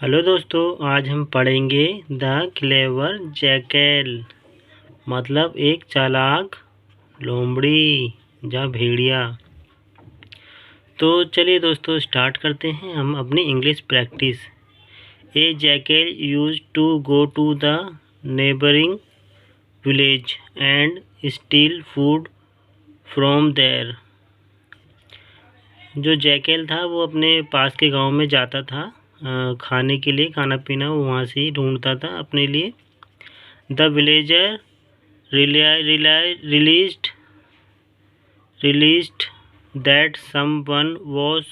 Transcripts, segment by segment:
Hello दोस्तों, आज हम पढ़ेंगे द क्लेवर जैकल, मतलब एक चालाक लोमड़ी या भेड़िया। तो चलिए दोस्तों स्टार्ट करते हैं हम अपनी English practice. A jackal used to go to the neighbouring village and steal food from there. जो जैकल था वो अपने पास के गांव में जाता था खाने के लिए, खाना पीना वो वहाँ से ही ढूंढता था अपने लिए। The villager released that someone was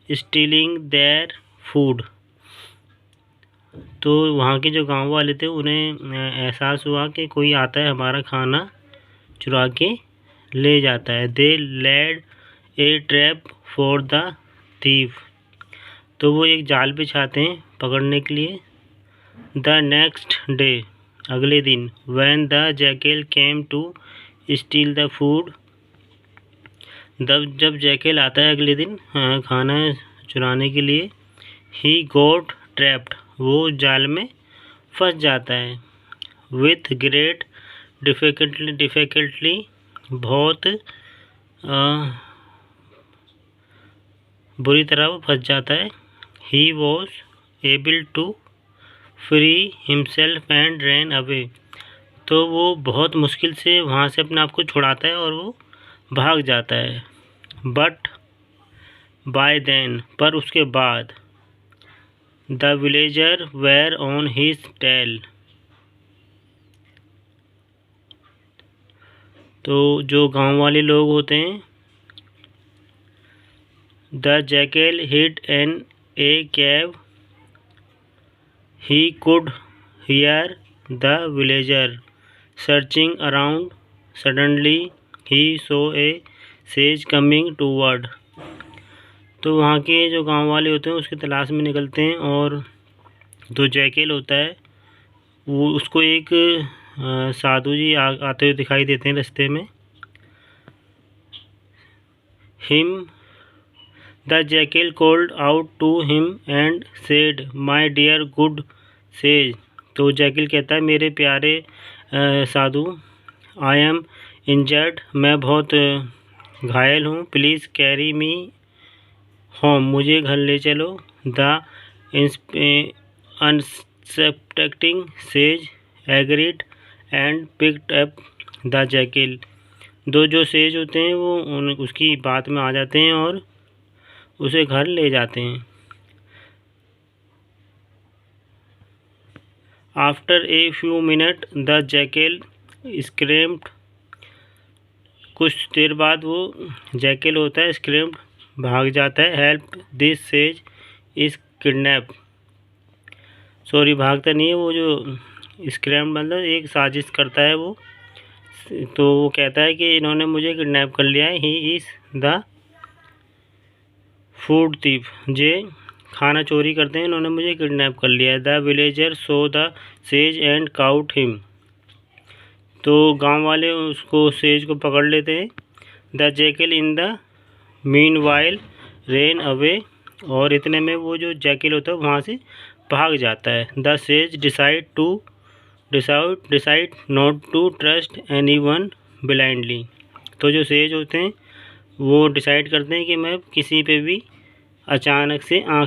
stealing their food. तो वहाँ के जो गांव वाले थे उन्हें एहसास हुआ कि कोई आता है हमारा खाना चुरा के ले जाता है। They laid a trap for the thief. तो वो एक जाल बिछाते हैं पकड़ने के लिए। द नेक्स्ट डे, अगले दिन, when the jackal came to steal the food. जब जैकल आता है अगले दिन खाना चुराने के लिए, ही गॉट ट्रैप्ड, वो जाल में फंस जाता है। विथ ग्रेट डिफ़िकल्टी, बहुत बुरी तरह वो फंस जाता है। He was able to free himself and ran away। तो वो बहुत मुश्किल से वहाँ से अपने आप को छुड़ाता है और वो भाग जाता है। But by then, पर उसके बाद, the villager were on his tail। तो जो गांव वाले लोग होते हैं, the jackal hid in a cave। He could hear the villager searching around। Suddenly he saw a sage coming toward। तो वहाँ के जो गांव वाले होते हैं उसकी तलाश में निकलते हैं और जो जैकल होता है वो उसको एक साधु जी आते हुए दिखाई देते हैं रास्ते में। The jackal called out to him and said, "My dear good sage।" तो जैकल कहता है, मेरे प्यारे साधु, I am injured, मैं बहुत घायल हूँ। Please carry me home, मुझे घर ले चलो। The unsuspecting sage agreed and picked up the jackal। दो जो सेज होते हैं वो उसकी बात में आ जाते हैं और उसे घर ले जाते हैं। After a few minute the jackal screamed. कुछ देर बाद वो जैकल होता है स्क्रेम्ड, भाग जाता है। Help, this says is kidnap. Sorry, भागता नहीं है, वो जो स्क्रेम्ड मतलब एक साजिश करता है वो। तो वो कहता है कि इन्होंने मुझे किडनैप कर लिया है। He is the food thief, जे खाना चोरी करते हैं, इन्होंने मुझे किडनैप कर लिया है। The villager so the sage and cout him. तो गांव वाले उसको सेज को पकड़ लेते हैं। The jackal in the mean while rain away. और इतने में वो जो जैकल होता है वहाँ से भाग जाता है। The sage decide not to trust anyone blindly. तो जो सेज होते हैं वो डिसाइड करते हैं कि मैं किसी पे भी अचानक से आँख